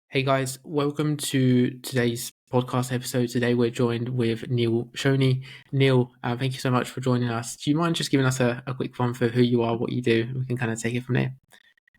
Hey guys, welcome to today's podcast episode. Today we're joined with Shoney. Neil, thank you so much for joining us. Do you mind just giving us a quick run for who you are, what you do? We can kind of take it from there.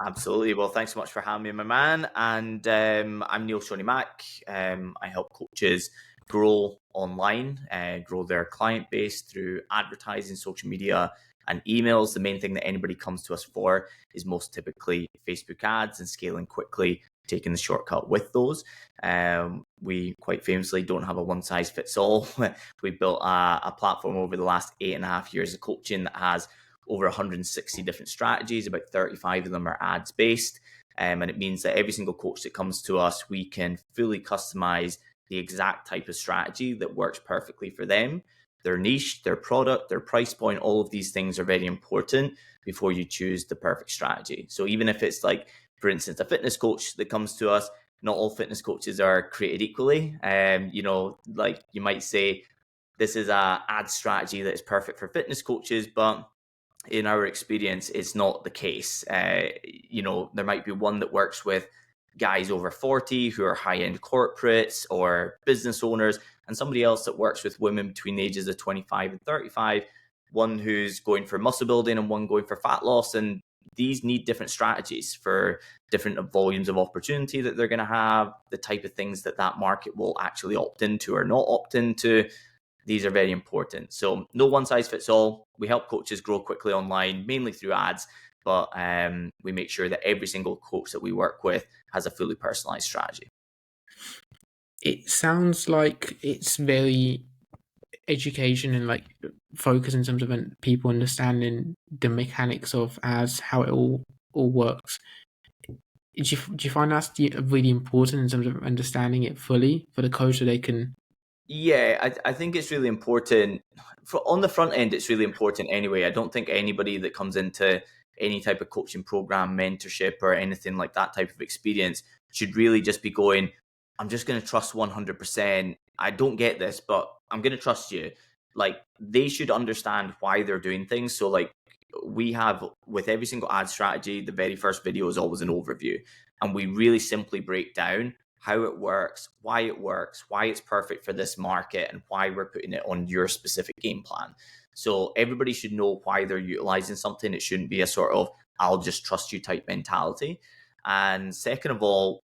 Absolutely. Well, thanks so much for having me, my man. And I'm Neil Shoney Mac. I help coaches grow online, grow their client base through advertising, social media, and emails. The main thing that anybody comes to us for is most typically Facebook ads and scaling quickly, taking the shortcut with those. We quite famously don't have a one size fits all. We built a platform over the last 8.5 years of coaching that has over 160 different strategies. About 35 of them are ads based. And it means that every single coach that comes to us, we can fully customize the exact type of strategy that works perfectly for them. Their niche, their product, their price point, all of these things are very important before you choose the perfect strategy. So even if it's like, for instance, a fitness coach that comes to us, not all fitness coaches are created equally. Like you might say, this is a ad strategy that is perfect for fitness coaches, but in our experience, it's not the case. There might be one that works with guys over 40 who are high-end corporates or business owners, and somebody else that works with women between the ages of 25 and 35, one who's going for muscle building and one going for fat loss. And these need different strategies for different volumes of opportunity that they're going to have, the type of things that market will actually opt into or not opt into. These are very important. So no one size fits all. We help coaches grow quickly online, mainly through ads, but we make sure that every single coach that we work with has a fully personalized strategy. It sounds like it's very education and like focus in terms of people understanding the mechanics of ads, how it all works. Do you find that's really important in terms of understanding it fully for the coach so they can? Yeah, I think it's really important. On the front end, it's really important anyway. I don't think anybody that comes into any type of coaching program, mentorship, or anything like that type of experience should really just be going, I'm just going to trust 100%. I don't get this, but I'm going to trust you. Like, they should understand why they're doing things. So, like, we have with every single ad strategy, the very first video is always an overview. And we really simply break down how it works, why it's perfect for this market, and why we're putting it on your specific game plan. So everybody should know why they're utilizing something. It shouldn't be a sort of, I'll just trust you type mentality. And second of all,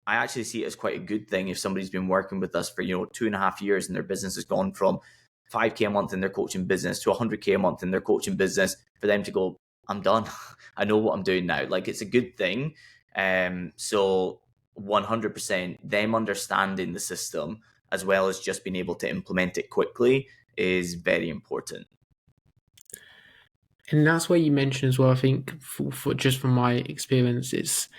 I actually see it as quite a good thing if somebody's been working with us for, 2.5 years and their business has gone from 5K a month in their coaching business to 100K a month in their coaching business, for them to go, I'm done. I know what I'm doing now. Like, it's a good thing. So 100% them understanding the system as well as just being able to implement it quickly is very important. And that's where you mentioned as well, I think for just from my experience, it's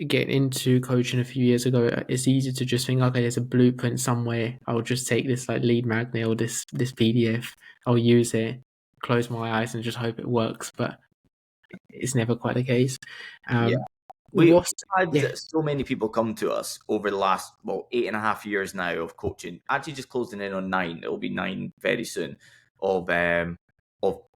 getting into coaching a few years ago, it's easy to just think, okay, there's a blueprint somewhere. I'll just take this like lead magnet or this PDF. I'll use it, close my eyes, and just hope it works. But it's never quite the case. Yeah. We've What's had so many people come to us over the last 8.5 years now of coaching. Actually, just closing in on 9. It'll be 9 very soon of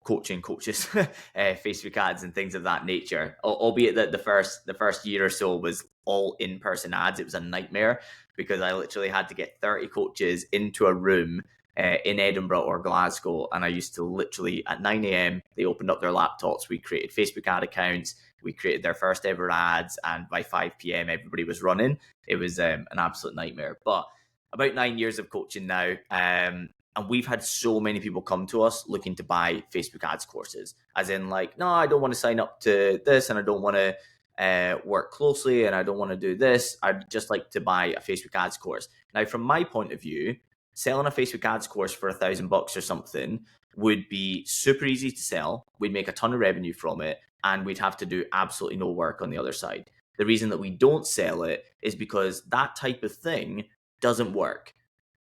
coaching coaches, Facebook ads and things of that nature. Albeit that the first year or so was all in-person ads. It was a nightmare because I literally had to get 30 coaches into a room in Edinburgh or Glasgow, and I used to literally at 9 a.m. they opened up their laptops. We created Facebook ad accounts. We created their first ever ads, and by 5 p.m. everybody was running. It was an absolute nightmare. But about 9 years of coaching now, and we've had so many people come to us looking to buy Facebook ads courses, as in like, no, I don't want to sign up to this, and I don't want to work closely, and I don't want to do this. I'd just like to buy a Facebook ads course. Now, from my point of view, selling a Facebook ads course for $1,000 or something would be super easy to sell. We'd make a ton of revenue from it, and we'd have to do absolutely no work on the other side. The reason that we don't sell it is because that type of thing doesn't work.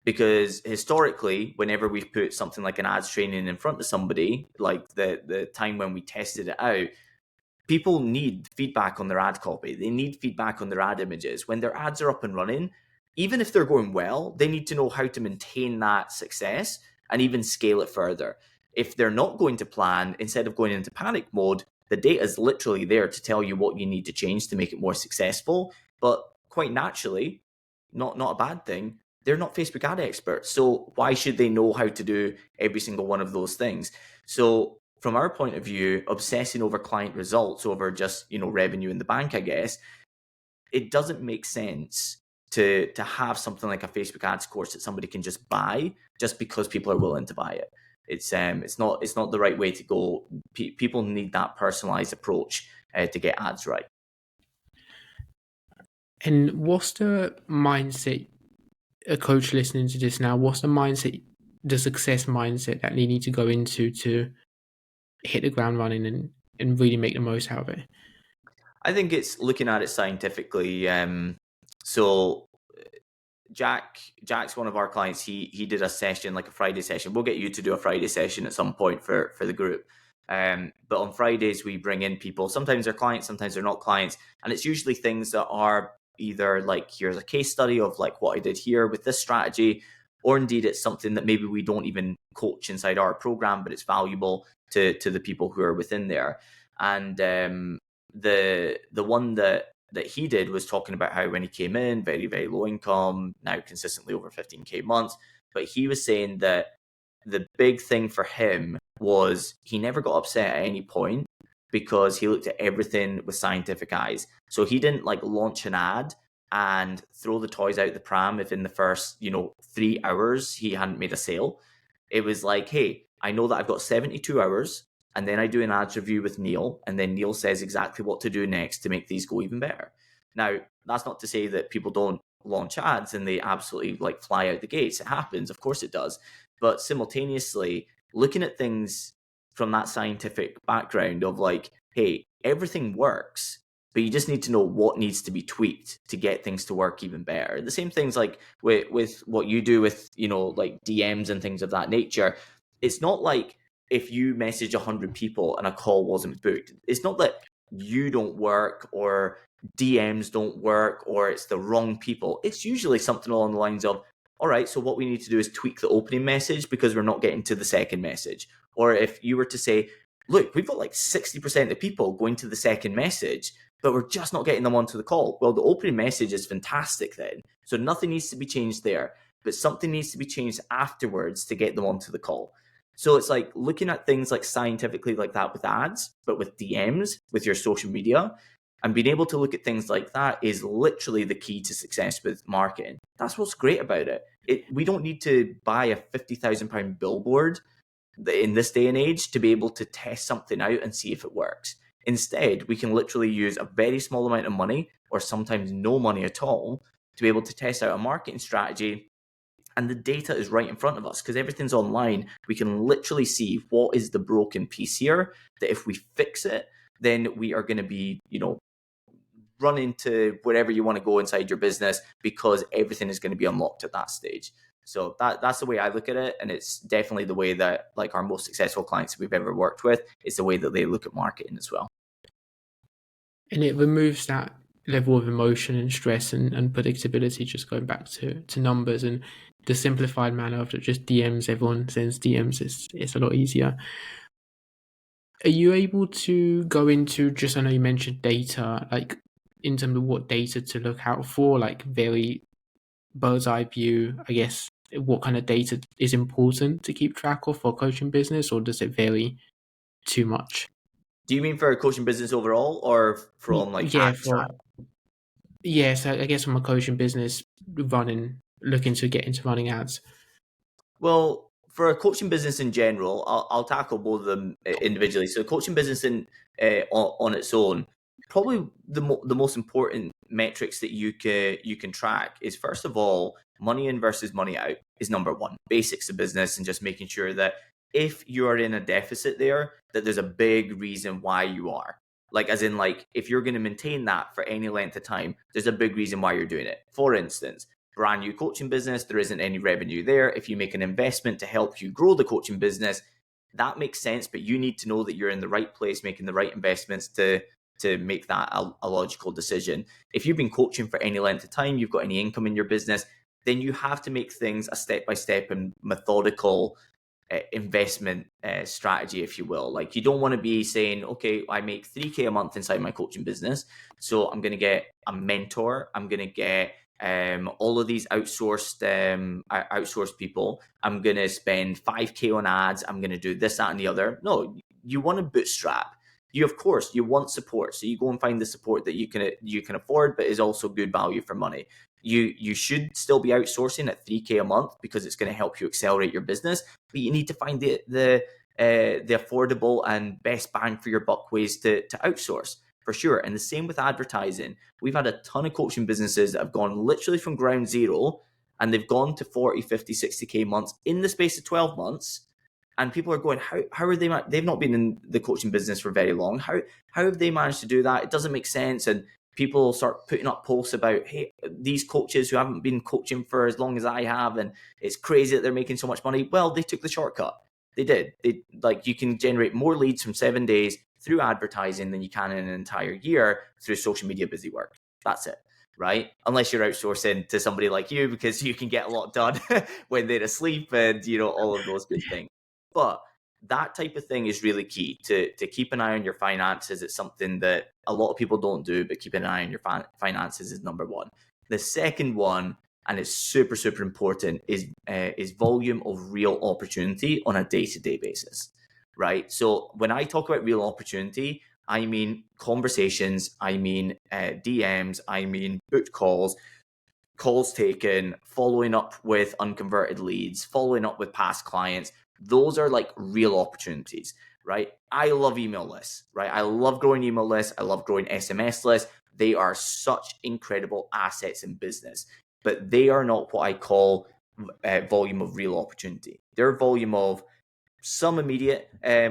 Because historically, whenever we've put something like an ads training in front of somebody, like the time when we tested it out, people need feedback on their ad copy. They need feedback on their ad images. When their ads are up and running, even if they're going well, they need to know how to maintain that success and even scale it further. If they're not going to plan, instead of going into panic mode, the data is literally there to tell you what you need to change to make it more successful. But quite naturally, not a bad thing, they're not Facebook ad experts. So why should they know how to do every single one of those things? So from our point of view, obsessing over client results over just, revenue in the bank, I guess, it doesn't make sense to have something like a Facebook ads course that somebody can just buy just because people are willing to buy it. It's not the right way to go. People need that personalized approach to get ads right. And what's the mindset, a coach listening to this now, what's the mindset, the success mindset that they need to go into to hit the ground running and really make the most out of it? I think it's looking at it scientifically. So Jack's one of our clients. He did a session, like a Friday session. We'll get you to do a Friday session at some point for the group. But on Fridays we bring in people. Sometimes they're clients, sometimes they're not clients, and it's usually things that are either like, here's a case study of like what I did here with this strategy, or indeed it's something that maybe we don't even coach inside our program, but it's valuable to the people who are within there. And the one that he did was talking about how when he came in, very, very low income, now consistently over 15K months. But he was saying that the big thing for him was he never got upset at any point because he looked at everything with scientific eyes. So he didn't like launch an ad and throw the toys out the pram if in the first, 3 hours he hadn't made a sale. It was like, hey, I know that I've got 72 hours, and then I do an ads review with Neil, and then Neil says exactly what to do next to make these go even better. Now, that's not to say that people don't launch ads and they absolutely like fly out the gates. It happens, of course it does. But simultaneously, looking at things from that scientific background of like, hey, everything works, but you just need to know what needs to be tweaked to get things to work even better. The same things like with what you do with, like DMs and things of that nature. It's not like if you message 100 people and a call wasn't booked, it's not that you don't work or DMs don't work or it's the wrong people. It's usually something along the lines of, all right, so what we need to do is tweak the opening message because we're not getting to the second message. Or if you were to say, look, we've got like 60% of people going to the second message, but we're just not getting them onto the call. Well, the opening message is fantastic then. So nothing needs to be changed there, but something needs to be changed afterwards to get them onto the call. So it's like looking at things like scientifically like that with ads, but with DMs, with your social media, and being able to look at things like that is literally the key to success with marketing. That's what's great about it. We don't need to buy a £50,000 billboard in this day and age to be able to test something out and see if it works. Instead, we can literally use a very small amount of money or sometimes no money at all to be able to test out a marketing strategy. And the data is right in front of us because everything's online. We can literally see what is the broken piece here, that if we fix it, then we are going to be, run into wherever you want to go inside your business because everything is going to be unlocked at that stage. So that's the way I look at it. And it's definitely the way that like our most successful clients we've ever worked with, it's the way that they look at marketing as well. And it removes that level of emotion and stress and predictability, just going back to numbers and the simplified manner of just DMs. Everyone sends DMs. It's a lot easier. Are you able to go into just, I know you mentioned data, like in terms of what data to look out for, like very bird's eye view, I guess, what kind of data is important to keep track of for coaching business, or does it vary too much? Do you mean for a coaching business overall or from like Yeah, ad track? so I guess from a coaching business looking to get into running ads. Well, for a coaching business in general, I'll tackle both of them individually. So, coaching business on its own, probably the most important metrics that you can track is, first of all, money in versus money out is number one. Basics of business, and just making sure that if you are in a deficit there, that there's a big reason why you are. Like, as in, like, if you're going to maintain that for any length of time, there's a big reason why you're doing it. For instance, brand new coaching business, there isn't any revenue there. If you make an investment to help you grow the coaching business, that makes sense, but you need to know that you're in the right place, making the right investments to make that a logical decision. If you've been coaching for any length of time, you've got any income in your business, then you have to make things a step-by-step and methodical investment strategy, if you will. Like, you don't want to be saying, okay, I make 3K a month inside my coaching business, so I'm going to get a mentor, I'm going to get all of these outsourced people, I'm going to spend 5K on ads, I'm going to do this, that, and the other. No, you want to bootstrap. Of course, you want support, so you go and find the support that you can afford, but is also good value for money. You should still be outsourcing at 3K a month because it's going to help you accelerate your business, but you need to find the affordable and best bang for your buck ways to outsource, for sure. And the same with advertising. We've had a ton of coaching businesses that have gone literally from ground zero, and they've gone to 40, 50, 60K months in the space of 12 months. And people are going, how are they? They've not been in the coaching business for very long. How have they managed to do that? It doesn't make sense. And people start putting up posts about, hey, these coaches who haven't been coaching for as long as I have, and it's crazy that they're making so much money. Well, they took the shortcut. They did. You can generate more leads from 7 days through advertising than you can in an entire year through social media busy work. That's it. Right? Unless you're outsourcing to somebody like you, because you can get a lot done when they're asleep and, all of those good things. But that type of thing is really key to keep an eye on your finances. It's something that a lot of people don't do, but keeping an eye on your finances is number one. The second one, and it's super, super important, is volume of real opportunity on a day-to-day basis, right? So when I talk about real opportunity, I mean conversations, I mean DMs, I mean booked calls taken, following up with unconverted leads, following up with past clients. Those are like real opportunities, right? I love email lists, right? I love growing email lists. I love growing SMS lists. They are such incredible assets in business, but they are not what I call volume of real opportunity. They're volume of some immediate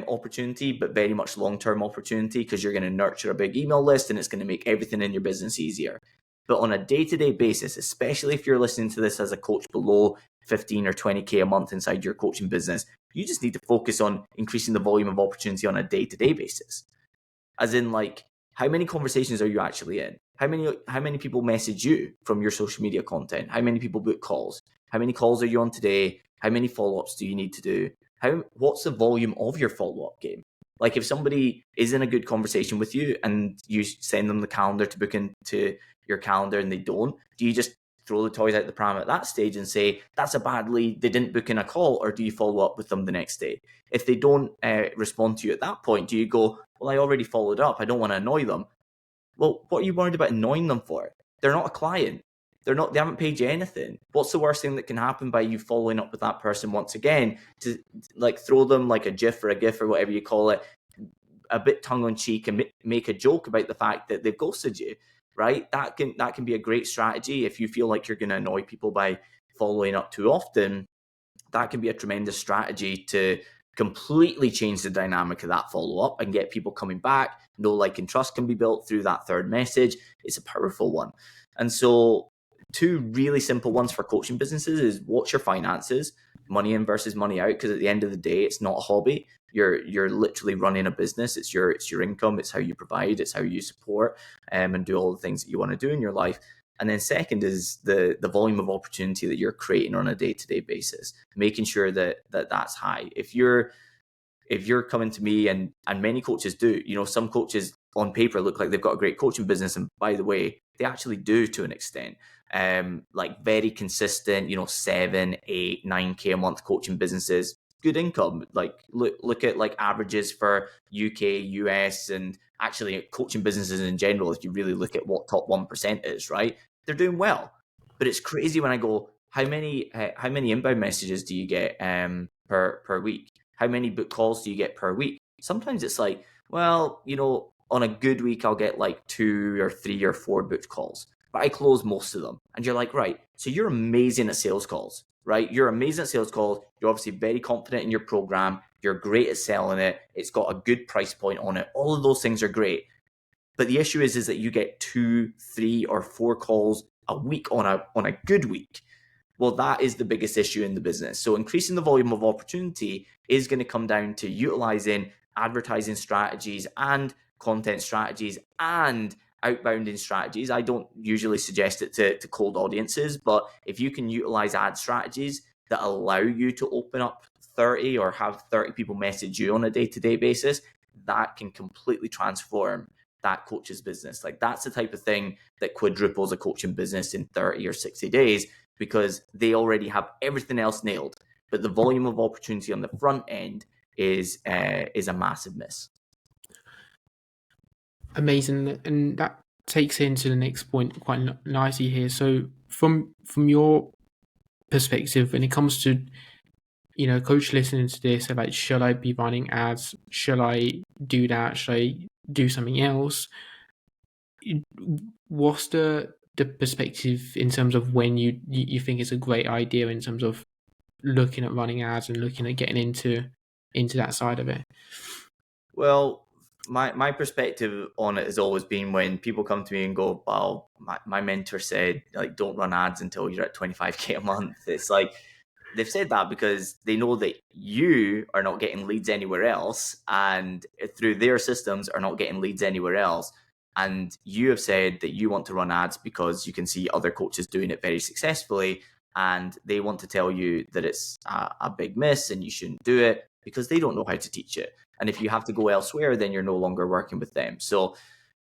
opportunity, but very much long-term opportunity, because you're going to nurture a big email list and it's going to make everything in your business easier. But on a day-to-day basis, especially if you're listening to this as a coach below 15 or 20K a month inside your coaching business, you just need to focus on increasing the volume of opportunity on a day-to-day basis. As in, like, how many conversations are you actually in? How many people message you from your social media content? How many people book calls? How many calls are you on today? How many follow-ups do you need to do? What's the volume of your follow-up game? Like, if somebody is in a good conversation with you and you send them the calendar to book into your calendar and they don't, do you just throw the toys out the pram at that stage and say, that's a bad lead, they didn't book in a call? Or do you follow up with them the next day? If they don't respond to you at that point, do you go, well, I already followed up, I don't want to annoy them? Well, what are you worried about annoying them for? They're not a client. They haven't paid you anything. What's the worst thing that can happen by you following up with that person once again, to like throw them like a GIF or a GIF or whatever you call it, a bit tongue in cheek, and make a joke about the fact that they've ghosted you, right? That can be a great strategy. If you feel like you're going to annoy people by following up too often, that can be a tremendous strategy to completely change the dynamic of that follow-up and get people coming back. Know, like, and trust can be built through that third message. It's a powerful one. And so, two really simple ones for coaching businesses is, what's your finances, money in versus money out? Because at the end of the day, it's not a hobby. You're literally running a business. It's your income. It's how you provide. It's how you support and do all the things that you want to do in your life. And then second is the volume of opportunity that you're creating on a day-to-day basis, making sure that's high. If you're coming to me, and many coaches do, some coaches on paper look like they've got a great coaching business, and by the way, they actually do to an extent. Like very consistent, 7, 8, 9K a month coaching businesses, good income. Like look at like averages for UK, US, and actually coaching businesses in general. If you really look at what top 1% is, right, they're doing well. But it's crazy when I go, how many inbound messages do you get per week? How many book calls do you get per week? Sometimes it's like, well, on a good week, I'll get like 2 or 3 or 4 booked calls, but I close most of them. And you're like, right, so you're amazing at sales calls, right? You're amazing at sales calls. You're obviously very confident in your program. You're great at selling it. It's got a good price point on it. All of those things are great. But the issue is that you get 2, 3, or 4 calls a week on a good week. Well, that is the biggest issue in the business. So increasing the volume of opportunity is going to come down to utilizing advertising strategies and content strategies and outbounding strategies. I don't usually suggest it to cold audiences, but if you can utilize ad strategies, that allow you to open up 30 or have 30 people message you on a day-to-day basis, that can completely transform that coach's business. Like, that's the type of thing that quadruples a coaching business in 30 or 60 days, because they already have everything else nailed. But the volume of opportunity on the front end is a massive miss. Amazing, and that takes into the next point quite nicely here. So from your perspective, when it comes to, you know, coach listening to this, so like, should I be running ads? Should I do that? Should I do something else? What's the perspective in terms of when you think it's a great idea in terms of looking at running ads and looking at getting into that side of it? Well, my perspective on it has always been, when people come to me and go, well, my mentor said, like, don't run ads until you're at 25K a month. It's like, they've said that because they know that you are not getting leads anywhere else, and through their systems are not getting leads anywhere else. And you have said that you want to run ads because you can see other coaches doing it very successfully, and they want to tell you that it's a big miss and you shouldn't do it because they don't know how to teach it. And if you have to go elsewhere, then you're no longer working with them. So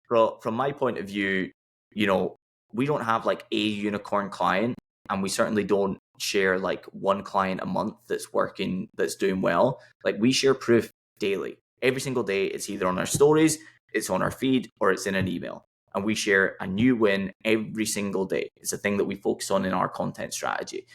from my point of view, you know, we don't have like a unicorn client, and we certainly don't share like one client a month that's working, that's doing well. Like, we share proof daily. Every single day, it's either on our stories, it's on our feed, or it's in an email. And we share a new win every single day. It's a thing that we focus on in our content strategy.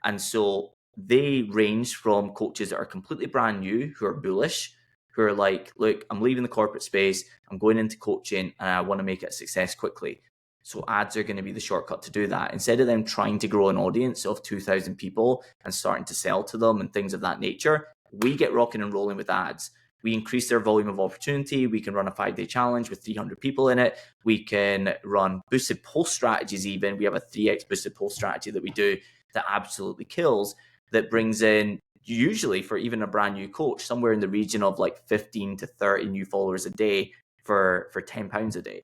And so they range from coaches that are completely brand new, who are bullish, who are like, look, I'm leaving the corporate space, I'm going into coaching, and I want to make it a success quickly. So ads are going to be the shortcut to do that. Instead of them trying to grow an audience of 2,000 people and starting to sell to them and things of that nature, we get rocking and rolling with ads. We increase their volume of opportunity. We can run a 5-day challenge with 300 people in it. We can run boosted post strategies even. We have a 3x boosted post strategy that we do that absolutely kills, that brings in, usually for even a brand new coach, somewhere in the region of like 15 to 30 new followers a day for £10 a day.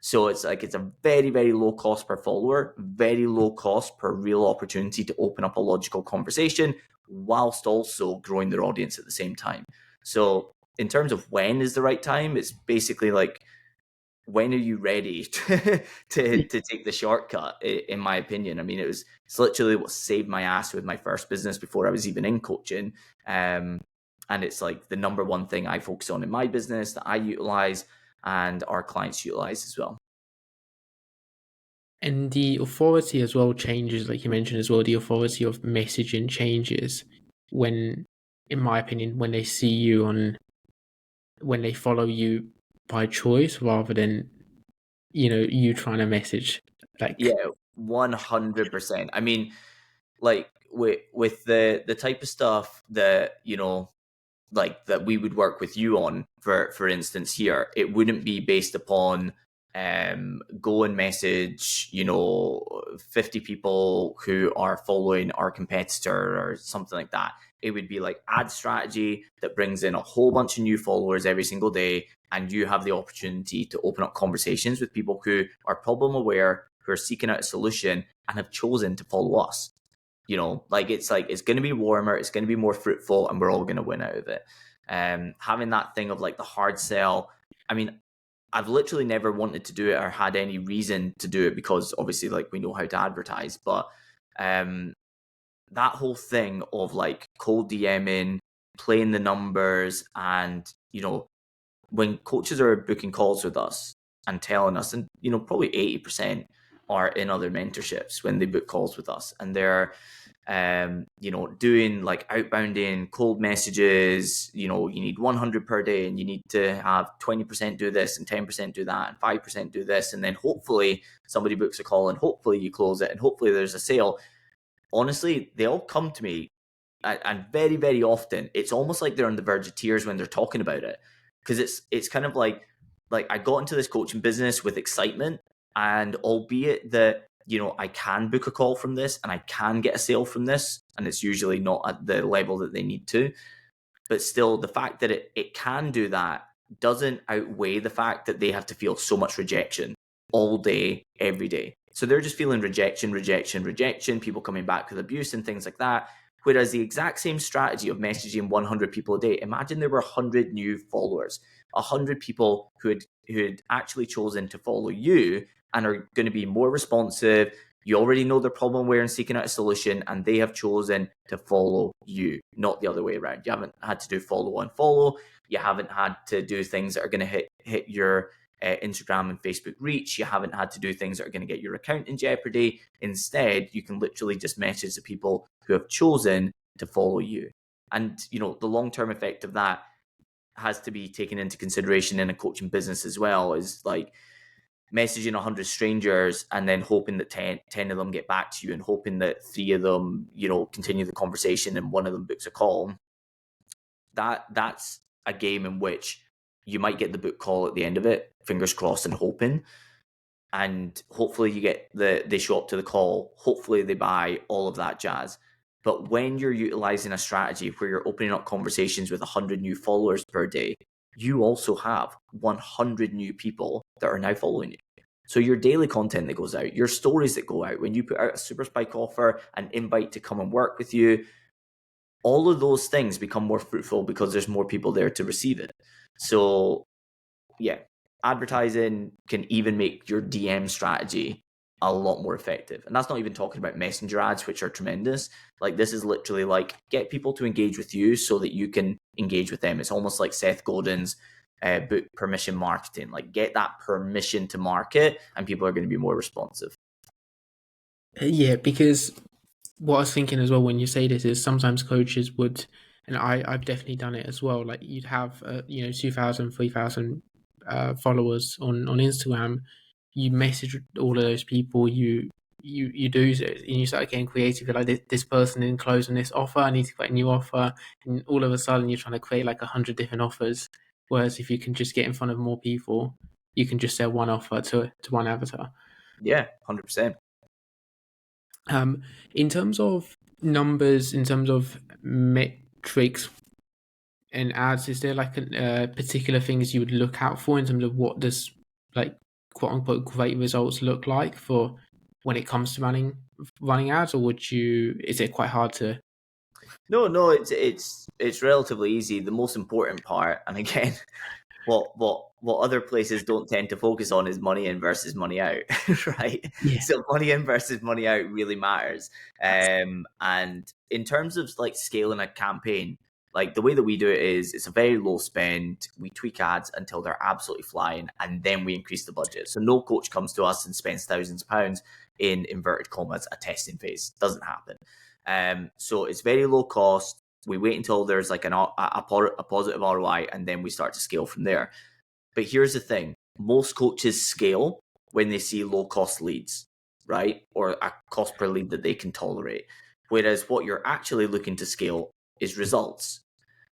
So it's like, it's a very, very low cost per follower, very low cost per real opportunity to open up a logical conversation, whilst also growing their audience at the same time. So in terms of when is the right time, it's basically like, when are you ready to take the shortcut, in my opinion? I mean, it's literally what saved my ass with my first business before I was even in coaching. And it's like the number one thing I focus on in my business, that I utilize and our clients utilize as well. And the authority as well changes, like you mentioned as well. The authority of messaging changes when, in my opinion, when they see you when they follow you by choice rather than, you know, you trying to message. Like, Yeah, 100%. I mean, like, with the type of stuff that, you know, like that we would work with you on, for instance, here, it wouldn't be based upon go and message, you know, 50 people who are following our competitor or something like that. It would be like ad strategy that brings in a whole bunch of new followers every single day, and you have the opportunity to open up conversations with people who are problem aware, who are seeking out a solution, and have chosen to follow us. You know, like, it's going to be warmer, it's going to be more fruitful, and we're all going to win out of it. Having that thing of like the hard sell, I mean, I've literally never wanted to do it or had any reason to do it, because obviously, like, we know how to advertise. But that whole thing of like cold DMing, playing the numbers, and, you know, when coaches are booking calls with us and telling us, and, you know, probably 80% are in other mentorships when they book calls with us, and they're you know, doing like outbounding cold messages, you know, you need 100 per day, and you need to have 20% do this and 10% do that and 5% do this, and then hopefully somebody books a call, and hopefully you close it, and hopefully there's a sale. Honestly, they all come to me, and very, very often it's almost like they're on the verge of tears when they're talking about it, because it's kind of like I got into this coaching business with excitement, and albeit that, you know, I can book a call from this and I can get a sale from this, and it's usually not at the level that they need to, but still, the fact that it can do that doesn't outweigh the fact that they have to feel so much rejection all day, every day. So they're just feeling rejection, rejection, rejection, people coming back with abuse and things like that. Whereas the exact same strategy of messaging 100 people a day, imagine there were 100 new followers, 100 people who had actually chosen to follow you and are going to be more responsive. You already know their problem where and seeking out a solution, and they have chosen to follow you, not the other way around. You haven't had to do follow and follow. You haven't had to do things that are going to hit your Instagram and Facebook reach. You haven't had to do things that are going to get your account in jeopardy. Instead, you can literally just message the people who have chosen to follow you. And, the long-term effect of that has to be taken into consideration in a coaching business as well, is like messaging 100 strangers and then hoping that 10 of them get back to you and hoping that 3 of them, continue the conversation and 1 of them books a call. That's a game in which you might get the book call at the end of it, fingers crossed and hoping. And hopefully they show up to the call. Hopefully they buy, all of that jazz. But when you're utilizing a strategy where you're opening up conversations with 100 new followers per day, you also have 100 new people that are now following you. So your daily content that goes out, your stories that go out, when you put out a super spike offer, an invite to come and work with you, all of those things become more fruitful because there's more people there to receive it. So yeah, advertising can even make your DM strategy a lot more effective. And that's not even talking about messenger ads, which are tremendous. Like, this is literally like, get people to engage with you so that you can engage with them. It's almost like Seth Godin's book, Permission Marketing. Like, get that permission to market and people are going to be more responsive. Yeah, because what I was thinking as well when you say this is sometimes coaches would, and I've definitely done it as well. Like, you'd have 2,000, 3,000 followers on Instagram. You message all of those people. You do, and you start getting creative. You're like, this person didn't close on this offer. I need to create a new offer, and all of a sudden you're trying to create like 100 different offers. Whereas if you can just get in front of more people, you can just sell one offer to one avatar. Yeah, 100%. In terms of numbers, in terms of metrics and ads, is there like particular things you would look out for in terms of what does, like, quote unquote great results look like for when it comes to running ads, or is it quite hard to? No, it's relatively easy. The most important part, and again, what other places don't tend to focus on is money in versus money out, right? Yeah. So money in versus money out really matters. And in terms of like scaling a campaign, like the way that we do it is it's a very low spend. We tweak ads until they're absolutely flying, and then we increase the budget. So no coach comes to us and spends thousands of pounds in inverted commas a testing phase. Doesn't happen. So it's very low cost. We wait until there's like a positive ROI, and then we start to scale from there. But here's the thing. Most coaches scale when they see low cost leads, right? Or a cost per lead that they can tolerate. Whereas what you're actually looking to scale is results.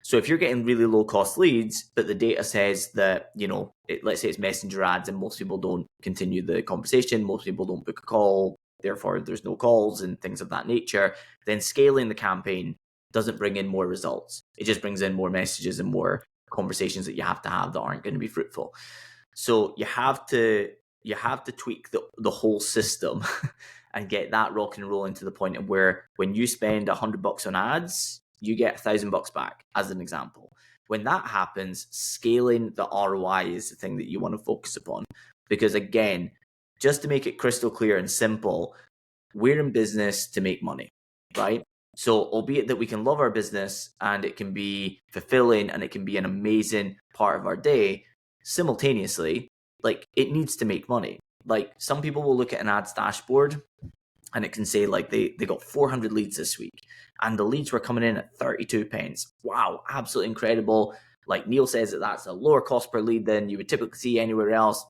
So if you're getting really low cost leads, but the data says that, let's say it's messenger ads and most people don't continue the conversation, most people don't book a call, therefore there's no calls and things of that nature, then scaling the campaign doesn't bring in more results. It just brings in more messages and more conversations that you have to have that aren't going to be fruitful. So you have to tweak the whole system and get that rock and roll into the point of where when you spend $100 on ads, you get $1,000 back, as an example. When that happens, scaling the ROI is the thing that you want to focus upon. Because again, just to make it crystal clear and simple, we're in business to make money, right? So albeit that we can love our business and it can be fulfilling and it can be an amazing part of our day, simultaneously, like, it needs to make money. Like, some people will look at an ads dashboard and it can say like they got 400 leads this week and the leads were coming in at 32 pence. Wow, absolutely incredible. Like Neil says that that's a lower cost per lead than you would typically see anywhere else.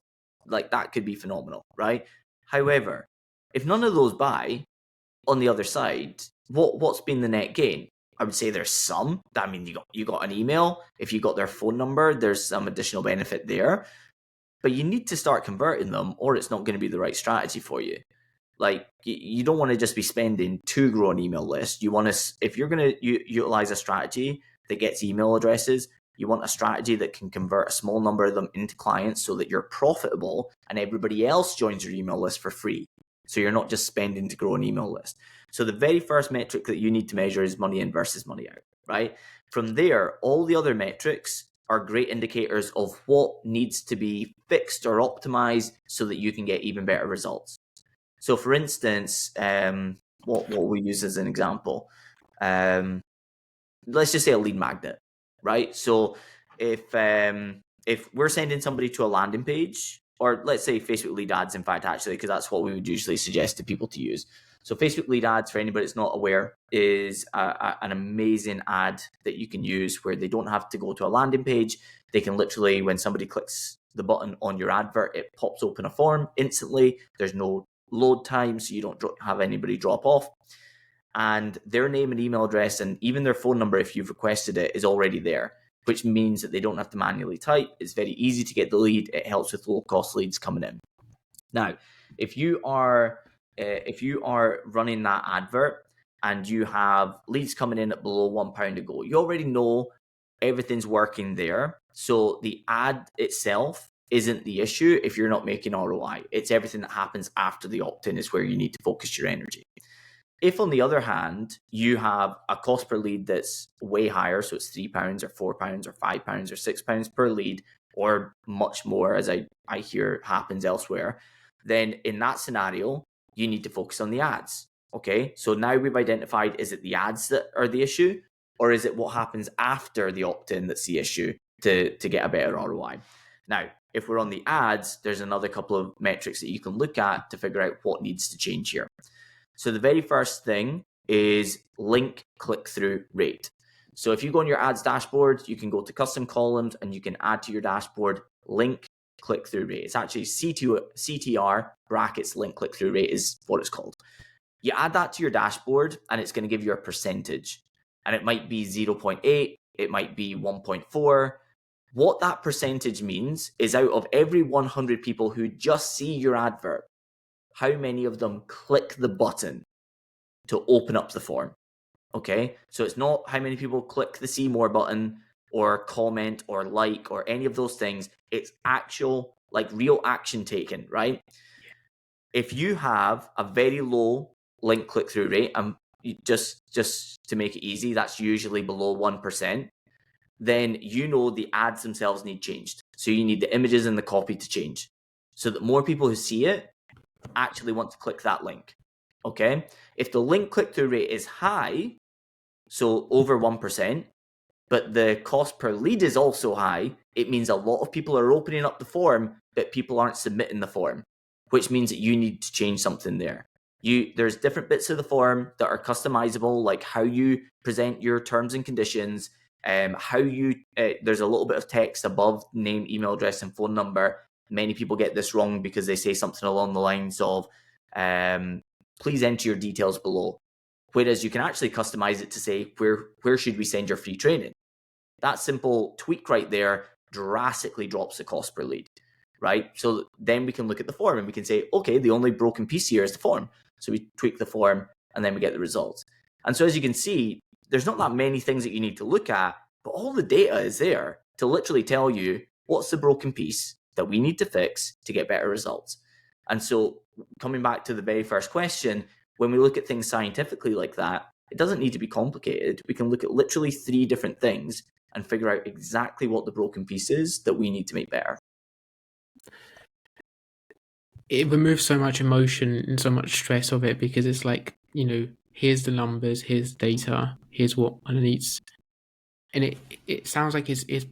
Like, that could be phenomenal, right? However, if none of those buy, on the other side, what's been the net gain? I would say there's some. I mean, you got an email. If you got their phone number, there's some additional benefit there. But you need to start converting them, or it's not going to be the right strategy for you. Like, you don't want to just be spending to grow an email list. You want to, if you're going to utilize a strategy that gets email addresses, you want a strategy that can convert a small number of them into clients so that you're profitable and everybody else joins your email list for free. So you're not just spending to grow an email list. So the very first metric that you need to measure is money in versus money out, right? From there, all the other metrics are great indicators of what needs to be fixed or optimized so that you can get even better results. So for instance, what we use as an example, let's just say a lead magnet, right? So if we're sending somebody to a landing page, or let's say Facebook lead ads, in fact, actually, because that's what we would usually suggest to people to use. So Facebook lead ads, for anybody that's not aware, is an amazing ad that you can use where they don't have to go to a landing page. They can literally, when somebody clicks the button on your advert, it pops open a form instantly. There's no load time, so you don't have anybody drop off. And their name and email address and even their phone number, if you've requested it, is already there, which means that they don't have to manually type. It's very easy to get the lead. It helps with low-cost leads coming in. Now, if you are running that advert and you have leads coming in at below £1 a go, you already know everything's working there. So the ad itself isn't the issue if you're not making ROI. It's everything that happens after the opt-in is where you need to focus your energy. If, on the other hand, you have a cost per lead that's way higher, so it's £3 or £4 or £5 or £6 per lead, or much more, as I hear happens elsewhere, then in that scenario, you need to focus on the ads. Okay, so now we've identified, is it the ads that are the issue, or is it what happens after the opt-in that's the issue to get a better ROI? Now, if we're on the ads, there's another couple of metrics that you can look at to figure out what needs to change here. So the very first thing is link click-through rate. So if you go on your ads dashboard, you can go to custom columns and you can add to your dashboard link click-through rate. It's actually CTR brackets link click-through rate is what it's called. You add that to your dashboard and it's going to give you a percentage. And it might be 0.8, it might be 1.4. What that percentage means is out of every 100 people who just see your advert, how many of them click the button to open up the form? Okay, so it's not how many people click the see more button or comment or like or any of those things. It's actual, like, real action taken, right? If you have a very low link click-through rate, and just to make it easy, that's usually below 1%, then you know the ads themselves need changed. So you need the images and the copy to change so that more people who see it actually want to click that link. Okay, if the link click-through rate is high, so over 1%, but the cost per lead is also high, it means a lot of people are opening up the form, but people aren't submitting the form, which means that you need to change something there. There's different bits of the form that are customizable, like how you present your terms and conditions, there's a little bit of text above name, email address, and phone number. Many people get this wrong because they say something along the lines of, please enter your details below. Whereas you can actually customize it to say, where should we send your free training? That simple tweak right there drastically drops the cost per lead, right? So then we can look at the form and we can say, okay, the only broken piece here is the form. So we tweak the form and then we get the results. And so as you can see, there's not that many things that you need to look at, but all the data is there to literally tell you what's the broken piece that we need to fix to get better results. And so coming back to the very first question, when we look at things scientifically like that, it doesn't need to be complicated. We can look at literally 3 different things and figure out exactly what the broken piece is that we need to make better. It removes so much emotion and so much stress of it, because it's like, here's the numbers, here's data, here's what needs. And it sounds like it's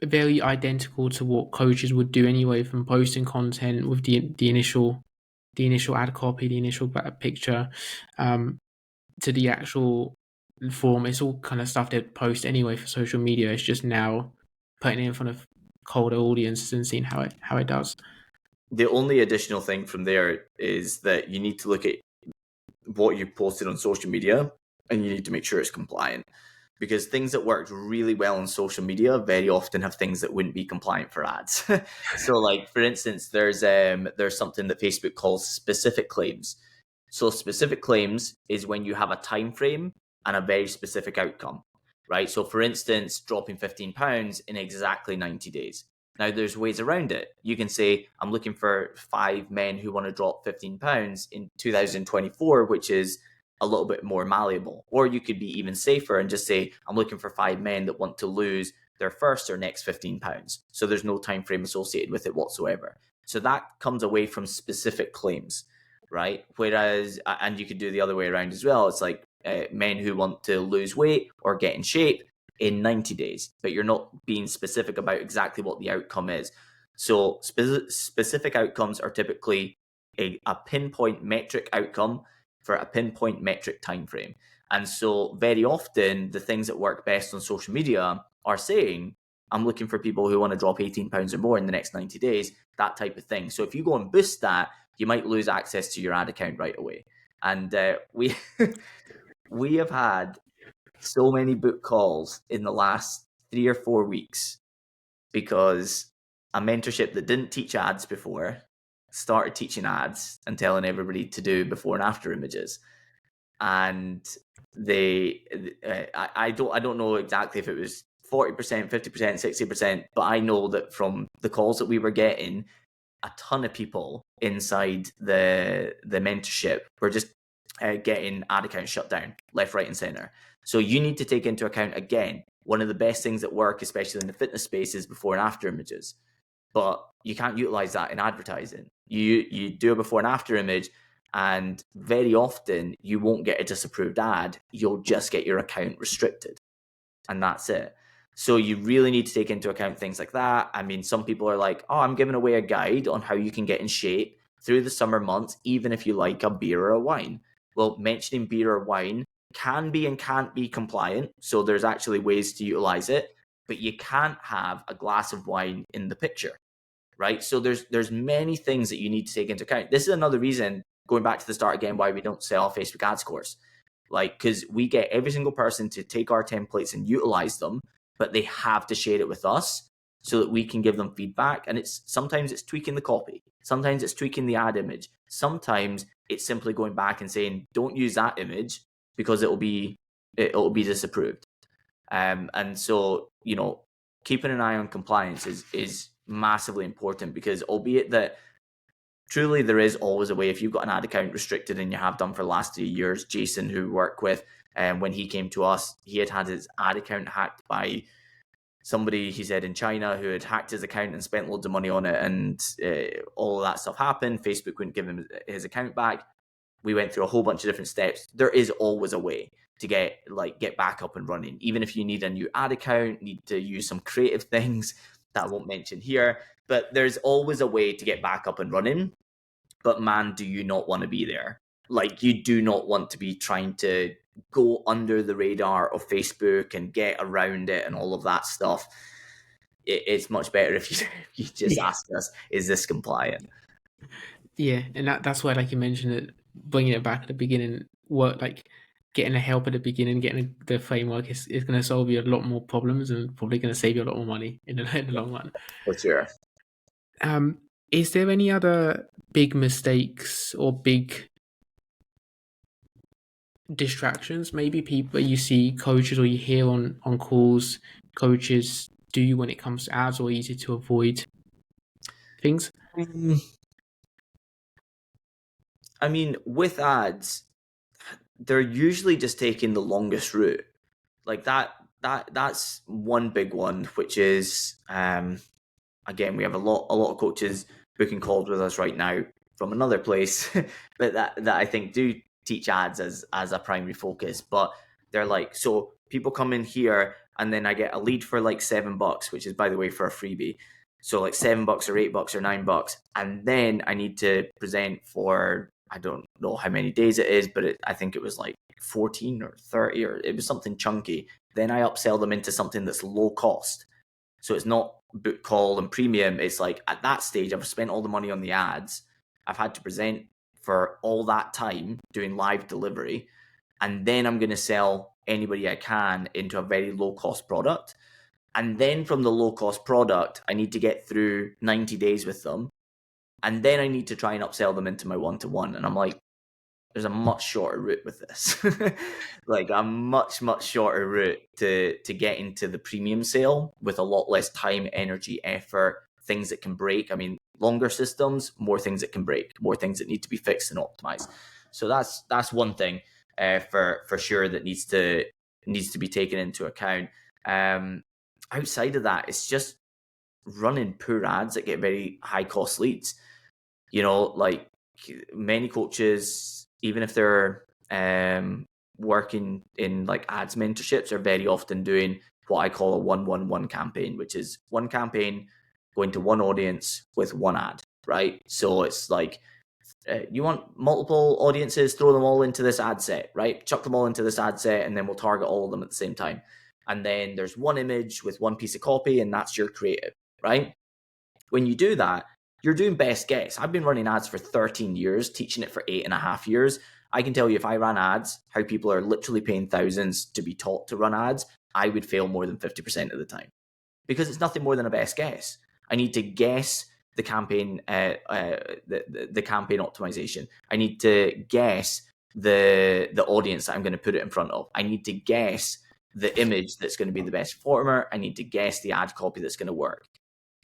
very identical to what coaches would do anyway, from posting content with the initial ad copy, the initial picture, to the actual form. It's all kind of stuff they post anyway for social media. It's just now putting it in front of colder audiences and seeing how it does. The only additional thing from there is that you need to look at what you posted on social media and you need to make sure it's compliant, because things that worked really well on social media very often have things that wouldn't be compliant for ads. So like, for instance, there's something that Facebook calls specific claims. So specific claims is when you have a time frame and a very specific outcome, right? So for instance, dropping £15 in exactly 90 days. Now, there's ways around it. You can say, I'm looking for 5 men who want to drop 15 pounds in 2024, which is a little bit more malleable. Or you could be even safer and just say, I'm looking for 5 men that want to lose their first or next 15 pounds. So there's no time frame associated with it whatsoever. So that comes away from specific claims, right? Whereas, and you could do the other way around as well. It's like men who want to lose weight or get in shape in 90 days, but you're not being specific about exactly what the outcome is. So specific outcomes are typically a pinpoint metric outcome for a pinpoint metric time frame. And so very often the things that work best on social media are saying, I'm looking for people who want to drop 18 pounds or more in the next 90 days, that type of thing. So if you go and boost that, you might lose access to your ad account right away. And we we have had so many book calls in the last 3 or 4 weeks because a mentorship that didn't teach ads before started teaching ads and telling everybody to do before and after images. And I don't know exactly if it was 40%, 50%, 60%, but I know that from the calls that we were getting, a ton of people inside the mentorship were just getting ad accounts shut down left, right, and center. So you need to take into account, again, one of the best things that work, especially in the fitness space, is before and after images. But you can't utilize that in advertising. You do a before and after image, and very often you won't get a disapproved ad. You'll just get your account restricted, and that's it. So you really need to take into account things like that. I mean, some people are like, oh, I'm giving away a guide on how you can get in shape through the summer months, even if you like a beer or a wine. Well, mentioning beer or wine can be and can't be compliant. So there's actually ways to utilize it, but you can't have a glass of wine in the picture, right? So there's many things that you need to take into account. This is another reason, going back to the start again, why we don't sell a Facebook ads course. Like, because we get every single person to take our templates and utilize them, but they have to share it with us so that we can give them feedback. And sometimes it's tweaking the copy. Sometimes it's tweaking the ad image. Sometimes it's simply going back and saying, don't use that image because it'll be disapproved. And so, keeping an eye on compliance is massively important, because albeit that truly there is always a way, if you've got an ad account restricted and you have done for the last 3 years, Jason, who we work with, when he came to us, he had his ad account hacked by somebody, he said, in China, who had hacked his account and spent loads of money on it, and all of that stuff happened. Facebook wouldn't give him his account back. We went through a whole bunch of different steps. There is always a way to get back up and running. Even if you need a new ad account, need to use some creative things that I won't mention here, but there's always a way to get back up and running. But man, do you not want to be there? Like, you do not want to be trying to go under the radar of Facebook and get around it and all of that stuff. It's much better if you just ask us, is this compliant? Yeah, and that's why, like you mentioned, it bringing it back at the beginning, work like getting the help at the beginning, getting the framework is going to solve you a lot more problems and probably going to save you a lot more money in the long run. For sure. Is there any other big mistakes or big distractions maybe people you see coaches or you hear on calls coaches do when it comes to ads, or easy to avoid things? I mean, with ads, they're usually just taking the longest route. Like that's one big one, which is again, we have a lot of coaches booking calls with us right now from another place, but that I think do teach ads as a primary focus. But they're like, so people come in here and then I get a lead for like $7, which is, by the way, for a freebie. So like $7 or $8 or $9, and then I need to present for, I don't know how many days it is, but I think it was like 14 or 30, or it was something chunky. Then I upsell them into something that's low cost. So it's not book call and premium. It's like, at that stage, I've spent all the money on the ads. I've had to present for all that time doing live delivery. And then I'm going to sell anybody I can into a very low cost product. And then from the low cost product, I need to get through 90 days with them. And then I need to try and upsell them into my one-to-one. And I'm like, there's a much shorter route with this. Like a much shorter route to get into the premium sale with a lot less time, energy, effort, things that can break. I mean, longer systems, more things that can break, more things that need to be fixed and optimized. So that's one thing for sure that needs to be taken into account. Outside of that, it's just running poor ads that get very high cost leads. Like many coaches, even if they're working in like ads mentorships, are very often doing what I call a 1-1-1 campaign, which is one campaign going to one audience with one ad, right? So it's like you want multiple audiences, throw them all into this ad set, right? Chuck them all into this ad set, and then we'll target all of them at the same time. And then there's one image with one piece of copy, and that's your creative, right? When you do that, you're doing best guess. I've been running ads for 13 years, teaching it for 8.5 years. I can tell you if I ran ads, how people are literally paying thousands to be taught to run ads, I would fail more than 50% of the time because it's nothing more than a best guess. I need to guess the campaign, the campaign optimization. I need to guess the audience that I'm going to put it in front of. I need to guess the image that's going to be the best performer. I need to guess the ad copy that's going to work.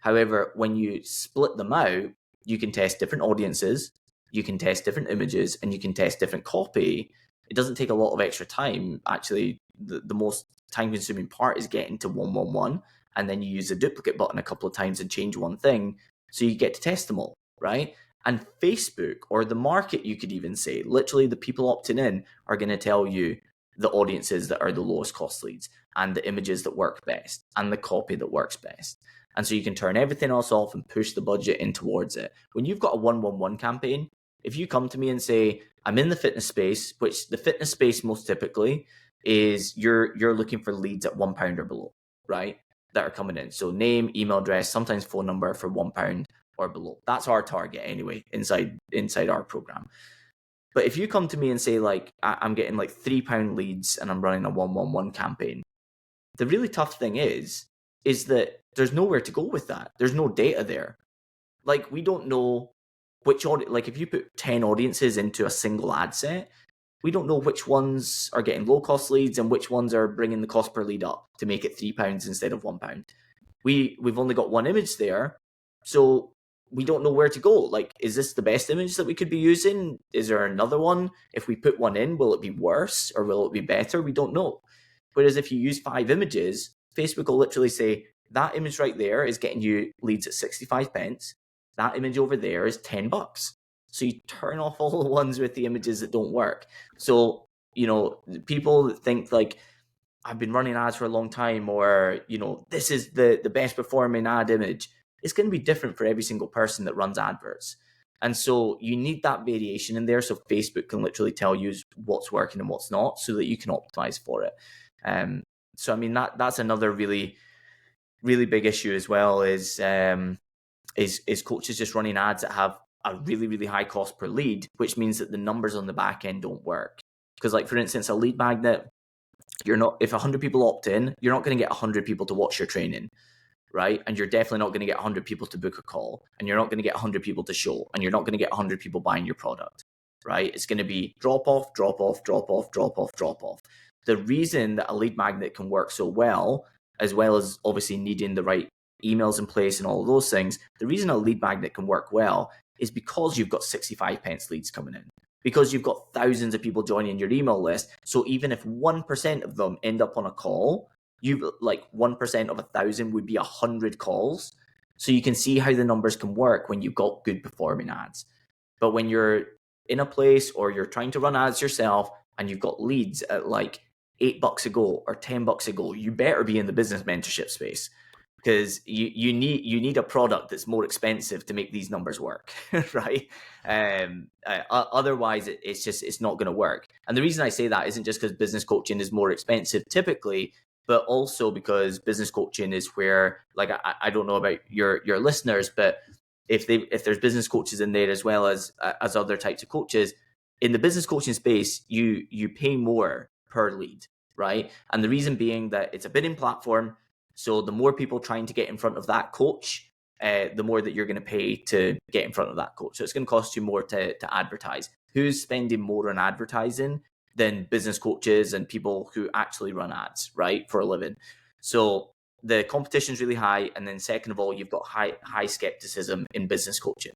However, when you split them out, you can test different audiences, you can test different images, and you can test different copy. It doesn't take a lot of extra time. Actually, the most time-consuming part is getting to 1-1-1, and then you use the duplicate button a couple of times and change one thing, so you get to test them all, right? And Facebook, or the market, you could even say, literally the people opting in are going to tell you the audiences that are the lowest cost leads, and the images that work best, and the copy that works best. And so you can turn everything else off and push the budget in towards it. When you've got a 1-1-1 campaign, if you come to me and say, I'm in the fitness space, which the fitness space most typically is you're looking for leads at £1 or below, right? That are coming in. So name, email address, sometimes phone number for £1 or below. That's our target anyway, inside our program. But if you come to me and say, like, I'm getting like £3 leads and I'm running a 1-1-1 campaign, the really tough thing is that there's nowhere to go with that. There's no data there. Like, we don't know which audience, like if you put 10 audiences into a single ad set, we don't know which ones are getting low cost leads and which ones are bringing the cost per lead up to make it £3 instead of £1. We've only got one image there, so we don't know where to go. Like, is this the best image that we could be using? Is there another one? If we put one in, will it be worse or will it be better? We don't know. Whereas if you use 5 images, Facebook will literally say, that image right there is getting you leads at 65 pence. That image over there is $10. So you turn off all the ones with the images that don't work. So, people think like, I've been running ads for a long time, or, this is the best performing ad image. It's going to be different for every single person that runs adverts. And so you need that variation in there so Facebook can literally tell you what's working and what's not so that you can optimize for it. So, I mean, that's another really, really big issue as well is coaches just running ads that have a really, really high cost per lead, which means that the numbers on the back end don't work. Because, like, for instance, a lead magnet, if 100 people opt in, you're not going to get 100 people to watch your training, right? And you're definitely not going to get 100 people to book a call, and you're not going to get 100 people to show, and you're not going to get 100 people buying your product, right? It's going to be drop off, drop off, drop off, drop off, drop off. The reason that a lead magnet can work so well as obviously needing the right emails in place and all of those things, the reason a lead magnet can work well is because you've got 65 pence leads coming in, because you've got thousands of people joining your email list. So even if 1% of them end up on a call, you like 1% of 1,000 would be 100 calls. So you can see how the numbers can work when you've got good performing ads. But when you're in a place or you're trying to run ads yourself and you've got leads at like $8 a go or $10 a go, you better be in the business mentorship space, because you need a product that's more expensive to make these numbers work, right? Otherwise, it's not going to work. And the reason I say that isn't just because business coaching is more expensive typically, but also because business coaching is where, like, I don't know about your listeners, but if there's business coaches in there as well as other types of coaches, in the business coaching space, you pay more per lead, right? And the reason being that it's a bidding platform. So the more people trying to get in front of that coach, the more that you're going to pay to get in front of that coach. So it's going to cost you more to advertise. Who's spending more on advertising than business coaches and people who actually run ads, right, for a living? So the competition's really high, and then second of all, you've got high skepticism in business coaching.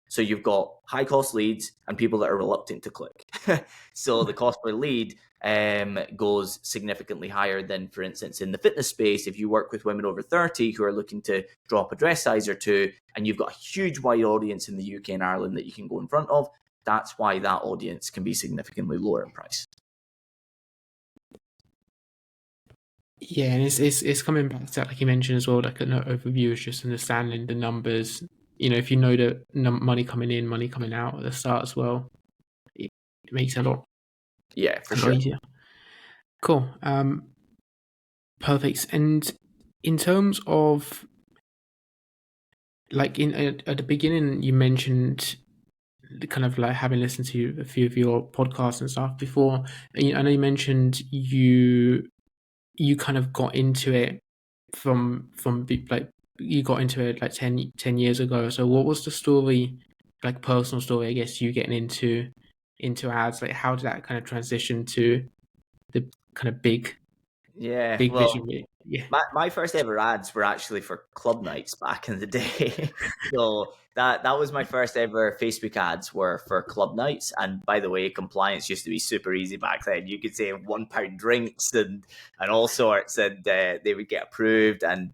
So you've got high cost leads and people that are reluctant to click. So the cost per lead goes significantly higher than, for instance, in the fitness space. If you work with women over 30 who are looking to drop a dress size or two, and you've got a huge wide audience in the UK and Ireland that you can go in front of, that's why that audience can be significantly lower in price. Yeah, and it's coming back to, like you mentioned as well, like an overview is just understanding the numbers. You know, if you know the money coming in, money coming out at the start as well, it makes it a lot Sure. easier. Cool. Perfect. And in terms of, like, at the beginning, you mentioned kind of like having listened to a few of your podcasts and stuff before. And I know you mentioned you kind of got into it from like, you got into it like 10 years ago. So what was the story, like personal story, I guess, you getting into ads? Like, how did that kind of transition to the kind of big Well, vision? Yeah. my first ever ads were actually for club nights back in the day. So that was my first ever Facebook ads were for club nights. And by the way, compliance used to be super easy back then. You could say £1 drinks and all sorts, and they would get approved. And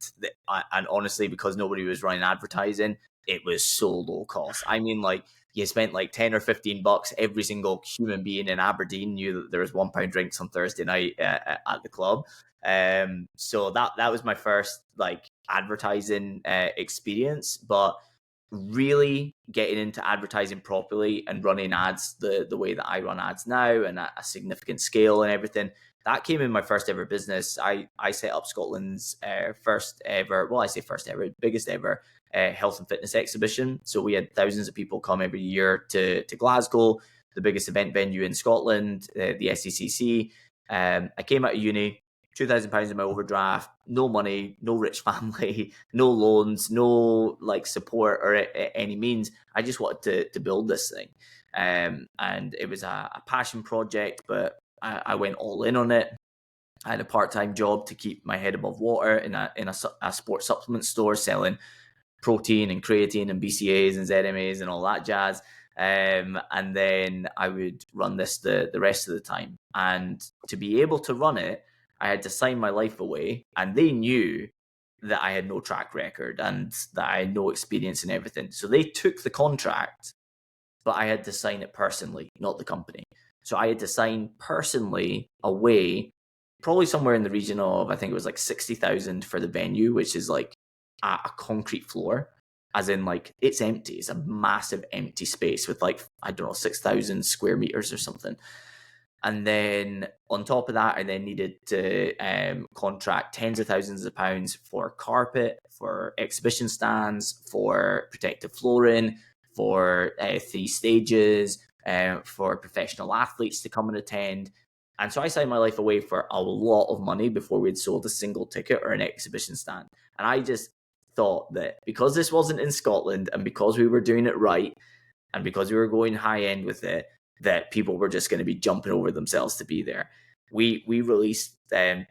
honestly, because nobody was running advertising, it was so low cost. I mean, like, you spent like 10 or 15 bucks. Every single human being in Aberdeen knew that there was £1 drinks on Thursday night at the club. So that was my first like advertising experience, but really getting into advertising properly and running ads the way that I run ads now, and at a significant scale and everything, that came in my first ever business. I set up Scotland's first ever, well, I say first ever, biggest ever health and fitness exhibition. So we had thousands of people come every year to Glasgow, the biggest event venue in Scotland, the SECC. I came out of uni, £2,000 in my overdraft, no money, no rich family, no loans, no like support or any means. I just wanted to build this thing. And it was a passion project, but I went all in on it. I had a part-time job to keep my head above water in a sports supplement store selling protein and creatine and BCAAs and ZMAs and all that jazz. And then I would run this the rest of the time. And to be able to run it, I had to sign my life away, and they knew that I had no track record and that I had no experience in everything. So they took the contract, but I had to sign it personally, not the company. So I had to sign personally away, probably somewhere in the region of, I think it was like 60,000 for the venue, which is like a concrete floor, as in like it's empty. It's a massive empty space with like, I don't know, 6,000 square meters or something. And then on top of that, I then needed to contract tens of thousands of pounds for carpet, for exhibition stands, for protective flooring, for 3 stages, for professional athletes to come and attend. And so I signed my life away for a lot of money before we'd sold a single ticket or an exhibition stand. And I just thought that because this wasn't in Scotland, and because we were doing it right, and because we were going high end with it, that people were just going to be jumping over themselves to be there. We released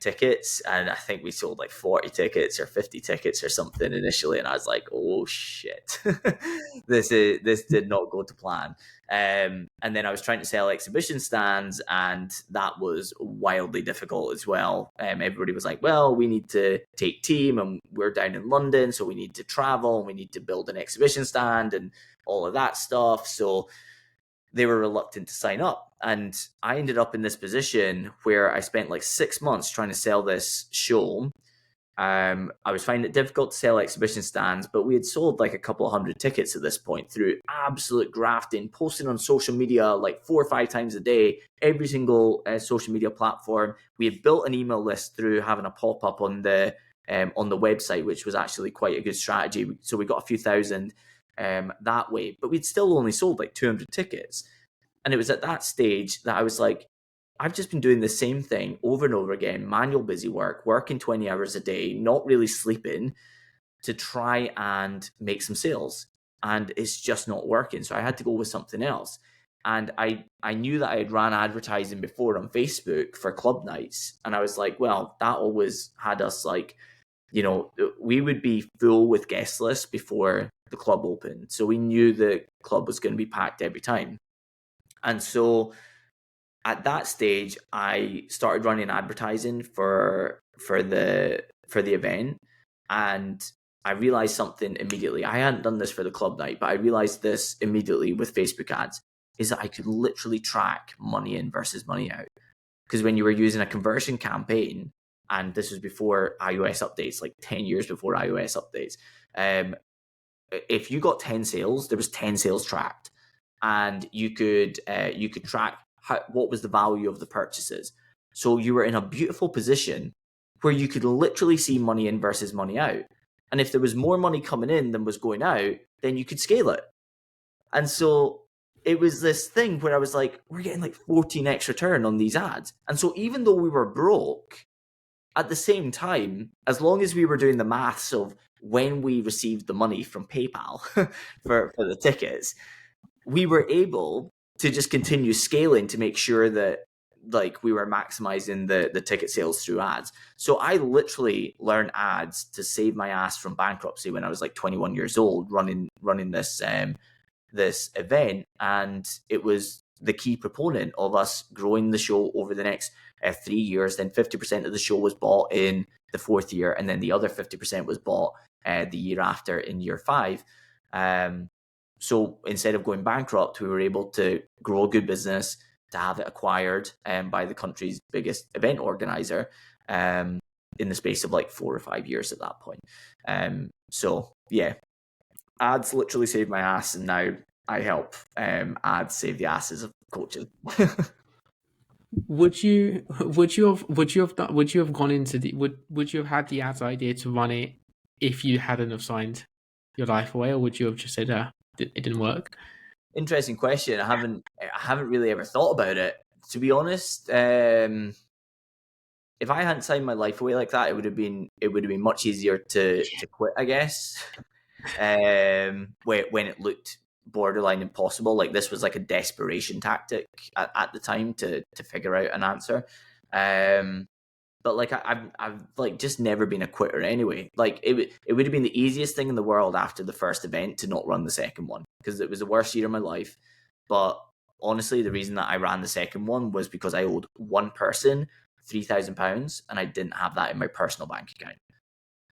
tickets, and I think we sold like 40 tickets or 50 tickets or something initially, and I was like, oh shit, this did not go to plan. And then I was trying to sell exhibition stands, and that was wildly difficult as well. Everybody was like, well, we need to take team, and we're down in London, so we need to travel, and we need to build an exhibition stand and all of that stuff. So they were reluctant to sign up. And I ended up in this position where I spent like 6 months trying to sell this show. I was finding it difficult to sell exhibition stands, but we had sold like a couple of hundred tickets at this point through absolute grafting, posting on social media like 4 or 5 times a day, every single social media platform. We had built an email list through having a pop-up on the website, which was actually quite a good strategy. So we got a few thousand that way, but we'd still only sold like 200 tickets. And it was at that stage that I was like, I've just been doing the same thing over and over again, manual busy work, working 20 hours a day, not really sleeping, to try and make some sales. And it's just not working. So I had to go with something else. And I knew that I had ran advertising before on Facebook for club nights. And I was like, well, that always had us like we would be full with guest lists before the club opened. So we knew the club was going to be packed every time. And so at that stage, I started running advertising for the event, and I realized something immediately. I hadn't done this for the club night, but I realized this immediately with Facebook ads, is that I could literally track money in versus money out. Because when you were using a conversion campaign, and this was before iOS updates, like 10 years before iOS updates, if you got 10 sales, there was 10 sales tracked, and you could track what was the value of the purchases. So you were in a beautiful position where you could literally see money in versus money out. And if there was more money coming in than was going out, then you could scale it. And so it was this thing where I was like, we're getting like 14x return on these ads. And so even though we were broke, at the same time, as long as we were doing the maths of when we received the money from PayPal for the tickets, we were able to just continue scaling to make sure that like we were maximizing the ticket sales through ads. So I literally learned ads to save my ass from bankruptcy when I was like 21 years old, running this event, and it was the key proponent of us growing the show over the next 3 years. Then 50% of the show was bought in the fourth year, and then the other 50% was bought the year after in year 5. So instead of going bankrupt, we were able to grow a good business, to have it acquired by the country's biggest event organizer in the space of like 4 or 5 years at that point. So yeah, ads literally saved my ass, and now I help ads save the asses of coaches. Would you have gone into the would you have had the ads idea to run it if you hadn't have signed your life away, or would you have just said it didn't work? Interesting question. I haven't really ever thought about it, to be honest. If I hadn't signed my life away like that, it would have been much easier to quit, I guess. When it looked borderline impossible, like this was like a desperation tactic at the time to figure out an answer. But like I've like just never been a quitter anyway. Like it would have been the easiest thing in the world after the first event to not run the second one, because it was the worst year of my life. But honestly, the reason that I ran the second one was because I owed one person £3,000, and I didn't have that in my personal bank account.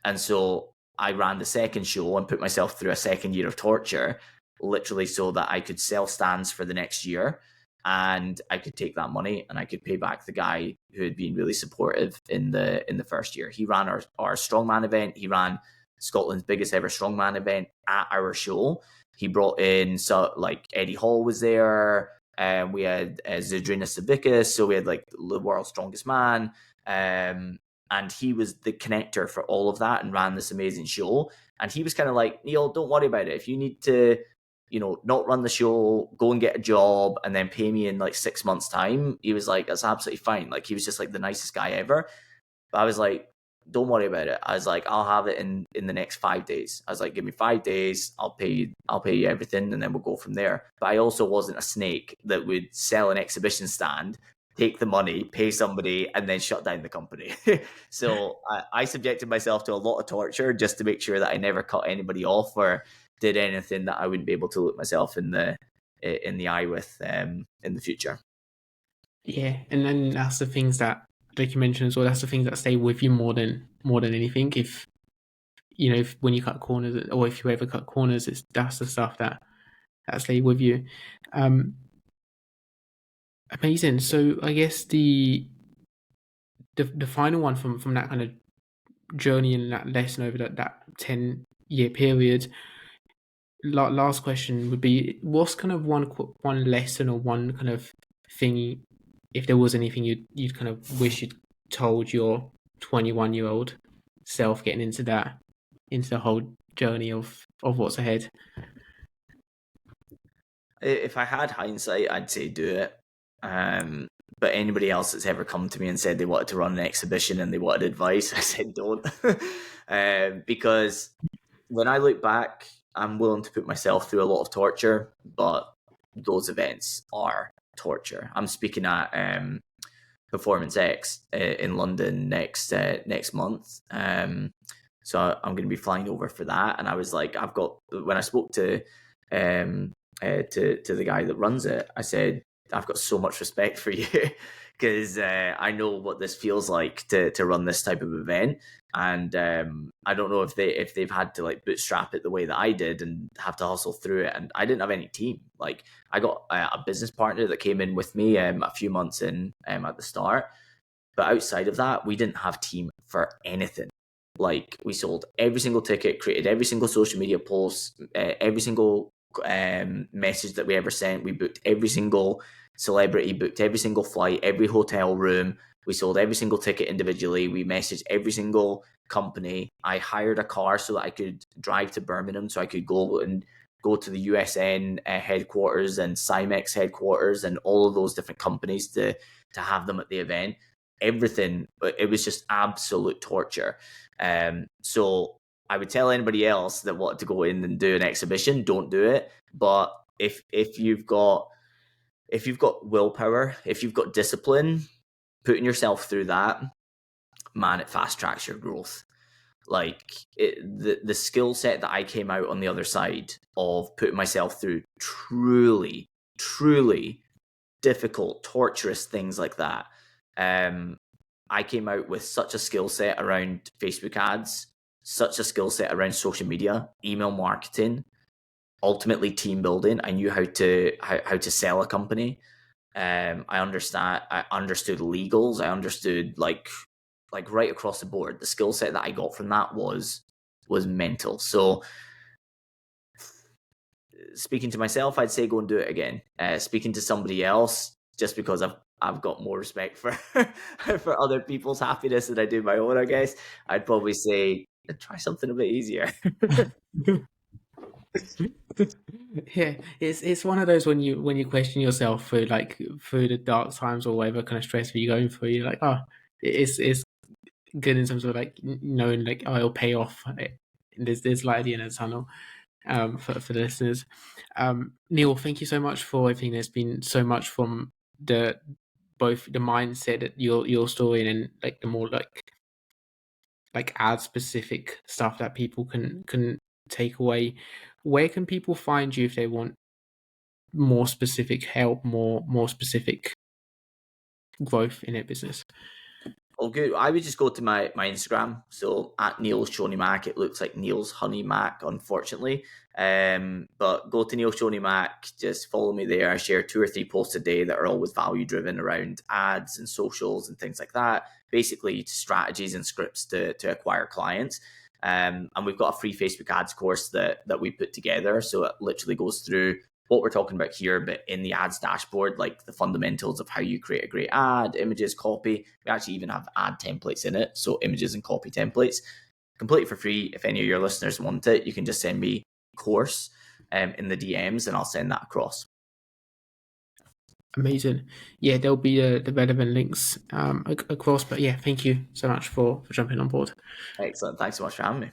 And so I ran the second show and put myself through a second year of torture, literally so that I could sell stands for the next year, and I could take that money and I could pay back the guy who had been really supportive in the first year. He ran our strongman event. He ran Scotland's biggest ever strongman event at our show. He brought in, so like Eddie Hall was there. We had Zydrunas Savickas, so we had like the world's strongest man. And he was the connector for all of that and ran this amazing show. And he was kind of like, Neil, don't worry about it. If you need to, not run the show, go and get a job and then pay me in like 6 months' time. He was like, that's absolutely fine. Like, he was just like the nicest guy ever. But I was like, don't worry about it. I was like, I'll have it in the next 5 days. I was like, give me 5 days. I'll pay you everything, and then we'll go from there. But I also wasn't a snake that would sell an exhibition stand, take the money, pay somebody, and then shut down the company. So I subjected myself to a lot of torture just to make sure that I never cut anybody off or did anything that I wouldn't be able to look myself in the eye with in the future. Yeah, and then that's the things that, like you mentioned as well, that's the things that stay with you more than anything. If when you cut corners, or if you ever cut corners, that's the stuff that stay with you. Amazing. So I guess the final one from that kind of journey and that lesson over that 10-year period. Last question would be: what's kind of one lesson or one kind of thing, if there was anything you'd kind of wish you'd told your 21-year-old self getting into the whole journey of what's ahead? If I had hindsight, I'd say do it. But anybody else that's ever come to me and said they wanted to run an exhibition and they wanted advice, I said don't. Because when I look back, I'm willing to put myself through a lot of torture, but those events are torture. I'm speaking at Performance X in London next month. So I'm going to be flying over for that. And I was like, when I spoke to the guy that runs it, I said, I've got so much respect for you because I know what this feels like to run this type of event. And I don't know if they've had to like bootstrap it the way that I did and have to hustle through it. And I didn't have any team. Like I got a business partner that came in with me a few months in at the start. But outside of that, we didn't have team for anything. Like we sold every single ticket, created every single social media post, every single message that we ever sent. We booked every single celebrity, booked every single flight, every hotel room. We sold every single ticket individually. We messaged every single company. I hired a car so that I could drive to Birmingham, so I could go to the USN headquarters and Cymex headquarters and all of those different companies to have them at the event. Everything, it was just absolute torture. So I would tell anybody else that wanted to go in and do an exhibition, don't do it. But if you've got willpower, if you've got discipline, putting yourself through that, man, it fast tracks your growth. Like the skill set that I came out on the other side of putting myself through truly difficult, torturous things like that. I came out with such a skill set around Facebook ads, such a skill set around social media, email marketing, ultimately team building. I knew how to sell a company. I understood legals. I understood like right across the board. The skill set that I got from that was mental. So speaking to myself, I'd say go and do it again. Speaking to somebody else, just because I've got more respect for for other people's happiness than I do my own, I guess I'd probably say try something a bit easier. Yeah, it's one of those when you question yourself through the dark times or whatever kind of stress you're going through, you're like, oh, it's good in terms of like knowing like, oh, it'll pay off. There's light at the end of the tunnel. For the listeners, Neil, thank you so much for everything. There's been so much from both the mindset, your story, and like the more like ad specific stuff that people can take away. Where can people find you if they want more specific help, more specific growth in their business? Oh, good. I would just go to my Instagram. So at Neil's Shoney Mac, it looks like Neil's Honey Mac, unfortunately. But go to Neil Shoney Mac, just follow me there. I share 2 or 3 posts a day that are always value driven around ads and socials and things like that. Basically, strategies and scripts to acquire clients. And we've got a free Facebook ads course that we put together. So it literally goes through what we're talking about here, but in the ads dashboard, like the fundamentals of how you create a great ad, images, copy. We actually even have ad templates in it. So images and copy templates, completely for free. If any of your listeners want it, you can just send me course in the DMs and I'll send that across. Amazing. Yeah, there'll be the relevant links across. But yeah, thank you so much for jumping on board. Excellent. Thanks so much for having me.